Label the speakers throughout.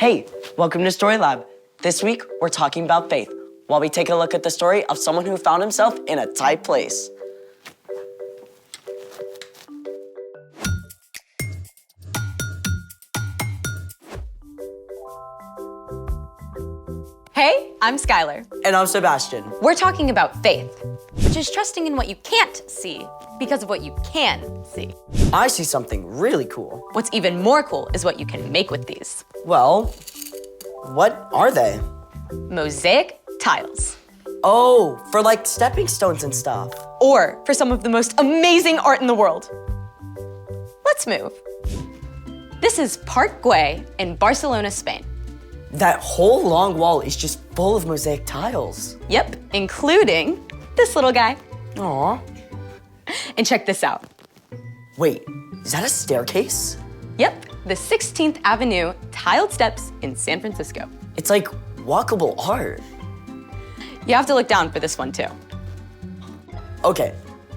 Speaker 1: Hey, welcome to Story Lab. This week, we're talking about faith, while we take a look at the story of someone who found himself in a tight place.
Speaker 2: Hey, I'm Skylar.
Speaker 1: And I'm Sebastian.
Speaker 2: We're talking about faith, which is trusting in what you can't see because of what you can see.
Speaker 1: I see something really cool.
Speaker 2: What's even more cool is what you can make with these.
Speaker 1: Well, what are they?
Speaker 2: Mosaic tiles.
Speaker 1: Oh, for like stepping stones and stuff.
Speaker 2: Or for some of the most amazing art in the world. Let's move. This is Parc Güell in Barcelona, Spain.
Speaker 1: That whole long wall is just full of mosaic tiles.
Speaker 2: Yep, including this little guy.
Speaker 1: Aw.
Speaker 2: And check this out.
Speaker 1: Wait, is that a staircase?
Speaker 2: Yep, the 16th Avenue tiled steps in San Francisco.
Speaker 1: It's like walkable art.
Speaker 2: You have to look down for this one too.
Speaker 1: Okay,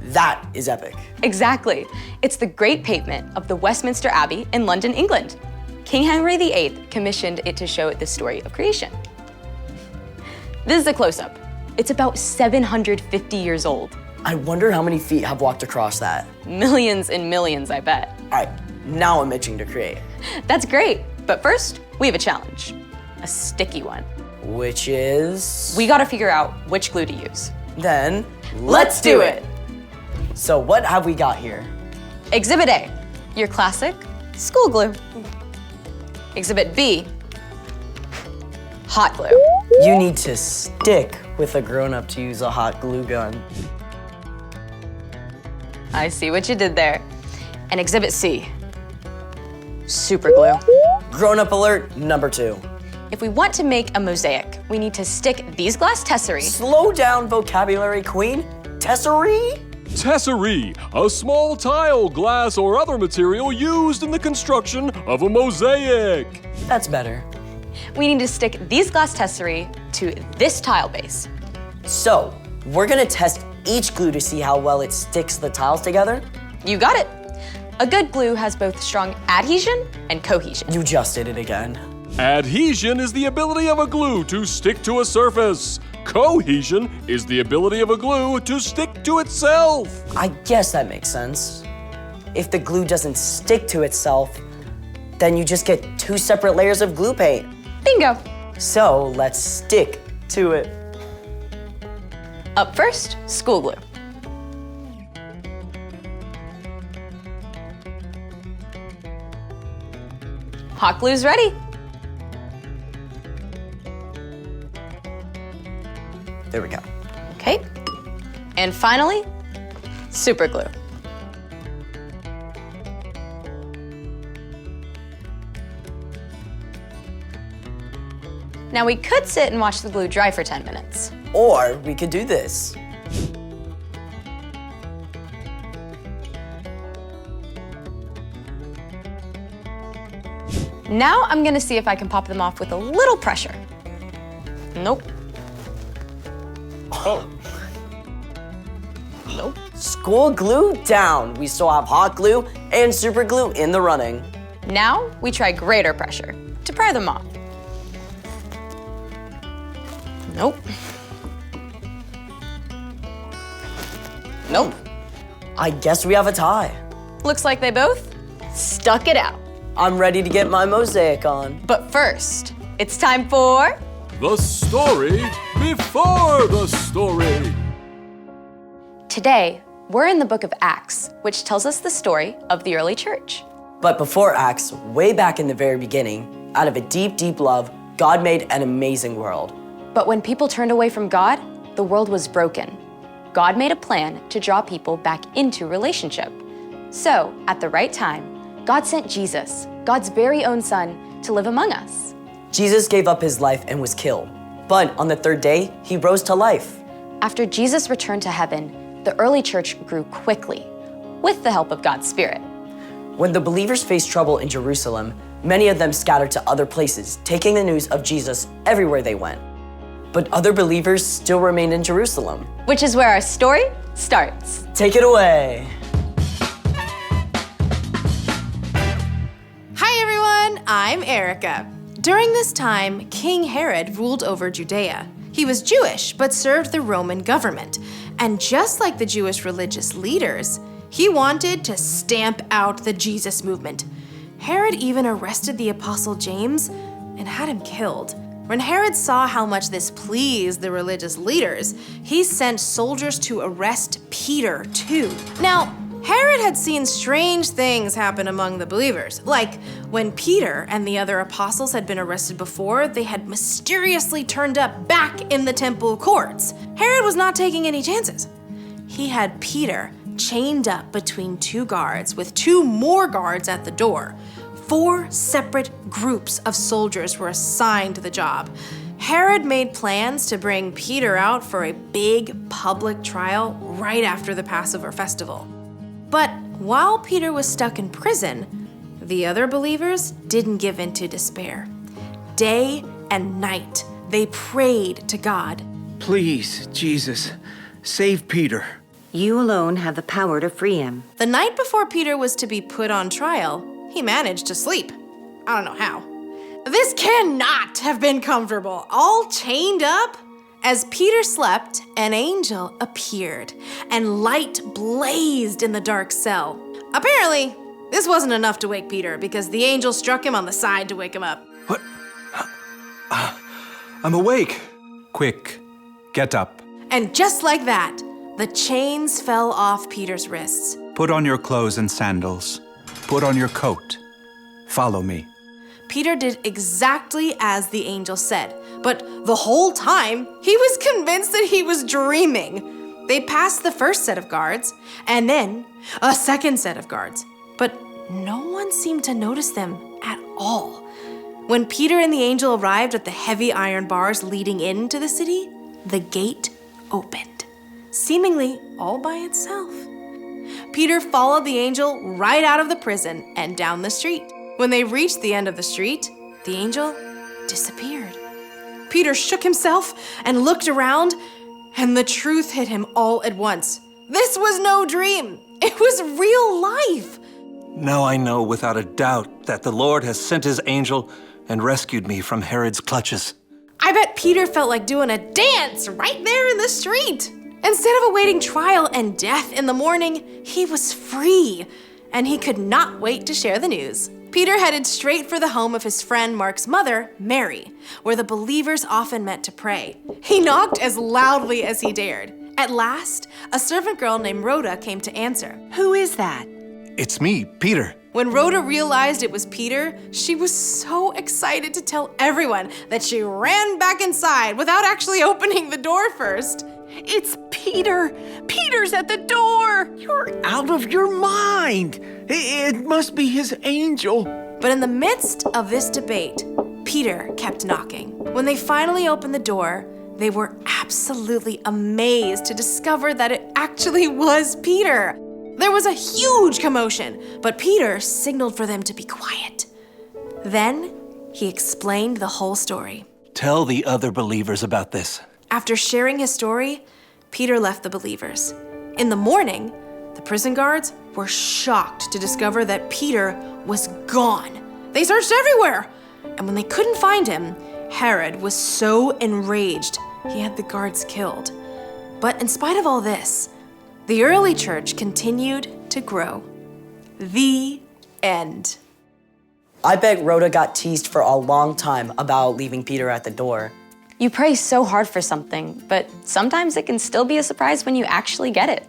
Speaker 1: that is epic.
Speaker 2: Exactly. It's the Great Pavement of the Westminster Abbey in London, England. King Henry VIII commissioned it to show the story of creation. This is a close-up. It's about 750 years old.
Speaker 1: I wonder how many feet have walked across that.
Speaker 2: Millions and millions, I bet.
Speaker 1: All right, now I'm itching to create.
Speaker 2: That's great, but first, we have a challenge. A sticky one.
Speaker 1: Which is?
Speaker 2: We gotta figure out which glue to use.
Speaker 1: Then,
Speaker 2: Let's do it!
Speaker 1: So what have we got here?
Speaker 2: Exhibit A, your classic school glue. Exhibit B, hot glue.
Speaker 1: You need to stick with a grown-up to use a hot glue gun.
Speaker 2: I see what you did there. And Exhibit C, super glue.
Speaker 1: Grown-up alert number 2.
Speaker 2: If we want to make a mosaic, we need to stick these glass tesserae.
Speaker 1: Slow down, vocabulary queen. Tesserae?
Speaker 3: Tesserae, a small tile, glass, or other material used in the construction of a mosaic.
Speaker 1: That's better.
Speaker 2: We need to stick these glass tesserae to this tile base.
Speaker 1: So, we're gonna test each glue to see how well it sticks the tiles together?
Speaker 2: You got it. A good glue has both strong adhesion and cohesion.
Speaker 1: You just did it again.
Speaker 3: Adhesion is the ability of a glue to stick to a surface. Cohesion is the ability of a glue to stick to itself.
Speaker 1: I guess that makes sense. If the glue doesn't stick to itself, then you just get 2 separate layers of glue paint.
Speaker 2: Bingo.
Speaker 1: So let's stick to it.
Speaker 2: Up first, school glue. Hot glue's ready.
Speaker 1: There we go.
Speaker 2: Okay. And finally, super glue. Now we could sit and watch the glue dry for 10 minutes.
Speaker 1: Or we could do this.
Speaker 2: Now I'm gonna see if I can pop them off with a little pressure. Nope.
Speaker 3: Oh.
Speaker 2: Nope.
Speaker 1: School glue down. We still have hot glue and super glue in the running.
Speaker 2: Now we try greater pressure to pry them off. Nope. Nope.
Speaker 1: I guess we have a tie.
Speaker 2: Looks like they both stuck it out.
Speaker 1: I'm ready to get my mosaic on.
Speaker 2: But first, it's time for...
Speaker 3: The story before the story.
Speaker 2: Today, we're in the book of Acts, which tells us the story of the early church.
Speaker 1: But before Acts, way back in the very beginning, out of a deep, deep love, God made an amazing world.
Speaker 2: But when people turned away from God, the world was broken. God made a plan to draw people back into relationship. So, at the right time, God sent Jesus, God's very own son, to live among us.
Speaker 1: Jesus gave up his life and was killed. But on the 3rd day, he rose to life.
Speaker 2: After Jesus returned to heaven, the early church grew quickly, with the help of God's Spirit.
Speaker 1: When the believers faced trouble in Jerusalem, many of them scattered to other places, taking the news of Jesus everywhere they went. But other believers still remained in Jerusalem.
Speaker 2: Which is where our story starts.
Speaker 1: Take it away.
Speaker 4: Hi everyone, I'm Erica. During this time, King Herod ruled over Judea. He was Jewish, but served the Roman government. And just like the Jewish religious leaders, he wanted to stamp out the Jesus movement. Herod even arrested the Apostle James and had him killed. When Herod saw how much this pleased the religious leaders, he sent soldiers to arrest Peter too. Now, Herod had seen strange things happen among the believers. Like when Peter and the other apostles had been arrested before, they had mysteriously turned up back in the temple courts. Herod was not taking any chances. He had Peter chained up between two guards with two more guards at the door. 4 separate groups of soldiers were assigned to the job. Herod made plans to bring Peter out for a big public trial right after the Passover festival. But while Peter was stuck in prison, the other believers didn't give in to despair. Day and night, they prayed to God.
Speaker 5: Please, Jesus, save Peter.
Speaker 6: You alone have the power to free him.
Speaker 4: The night before Peter was to be put on trial, he managed to sleep. I don't know how. This cannot have been comfortable, all chained up. As Peter slept, an angel appeared, and light blazed in the dark cell. Apparently, this wasn't enough to wake Peter because the angel struck him on the side to wake him up.
Speaker 7: What? I'm awake. Quick, get up.
Speaker 4: And just like that, the chains fell off Peter's wrists.
Speaker 7: Put on your clothes and sandals. Put on your coat. Follow me.
Speaker 4: Peter did exactly as the angel said, but the whole time, he was convinced that he was dreaming. They passed the first set of guards, and then a second set of guards, but no one seemed to notice them at all. When Peter and the angel arrived at the heavy iron bars leading into the city, the gate opened, seemingly all by itself. Peter followed the angel right out of the prison and down the street. When they reached the end of the street, the angel disappeared. Peter shook himself and looked around, and the truth hit him all at once. This was no dream. It was real life.
Speaker 8: Now I know without a doubt that the Lord has sent his angel and rescued me from Herod's clutches.
Speaker 4: I bet Peter felt like doing a dance right there in the street. Instead of awaiting trial and death in the morning, he was free, and he could not wait to share the news. Peter headed straight for the home of his friend Mark's mother, Mary, where the believers often met to pray. He knocked as loudly as he dared. At last, a servant girl named Rhoda came to answer.
Speaker 6: Who is that?
Speaker 8: It's me, Peter.
Speaker 4: When Rhoda realized it was Peter, she was so excited to tell everyone that she ran back inside without actually opening the door first.
Speaker 5: It's Peter. Peter's at the door. You're out of your mind. It must be his angel.
Speaker 4: But in the midst of this debate, Peter kept knocking. When they finally opened the door, they were absolutely amazed to discover that it actually was Peter. There was a huge commotion, but Peter signaled for them to be quiet. Then he explained the whole story.
Speaker 8: Tell the other believers about this.
Speaker 4: After sharing his story, Peter left the believers. In the morning, the prison guards were shocked to discover that Peter was gone. They searched everywhere, and when they couldn't find him, Herod was so enraged he had the guards killed. But in spite of all this, the early church continued to grow. The end.
Speaker 1: I bet Rhoda got teased for a long time about leaving Peter at the door.
Speaker 2: You pray so hard for something, but sometimes it can still be a surprise when you actually get it.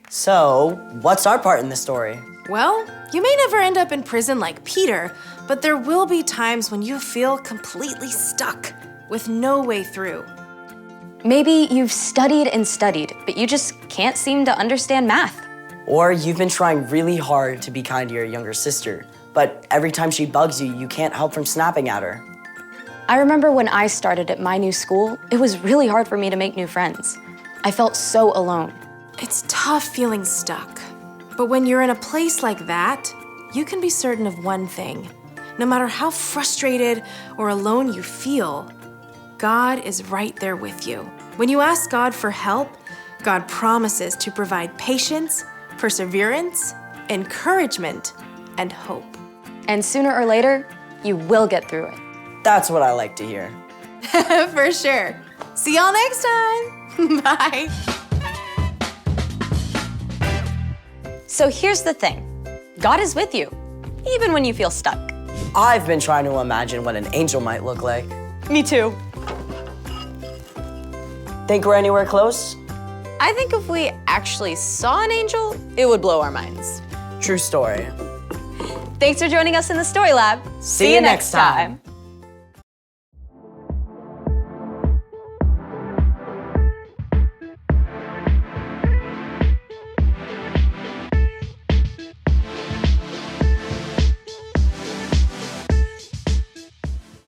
Speaker 1: So, what's our part in this story?
Speaker 4: Well, you may never end up in prison like Peter, but there will be times when you feel completely stuck with no way through.
Speaker 2: Maybe you've studied and studied, but you just can't seem to understand math.
Speaker 1: Or you've been trying really hard to be kind to your younger sister, but every time she bugs you, you can't help from snapping at her.
Speaker 2: I remember when I started at my new school, it was really hard for me to make new friends. I felt so alone.
Speaker 4: It's tough feeling stuck. But when you're in a place like that, you can be certain of one thing. No matter how frustrated or alone you feel, God is right there with you. When you ask God for help, God promises to provide patience, perseverance, encouragement, and hope.
Speaker 2: And sooner or later, you will get through it.
Speaker 1: That's what I like to hear.
Speaker 4: For sure. See y'all next time. Bye.
Speaker 2: So here's the thing. God is with you, even when you feel stuck.
Speaker 1: I've been trying to imagine what an angel might look like.
Speaker 2: Me too.
Speaker 1: Think we're anywhere close?
Speaker 2: I think if we actually saw an angel, it would blow our minds.
Speaker 1: True story.
Speaker 2: Thanks for joining us in the Story Lab.
Speaker 1: See you next time.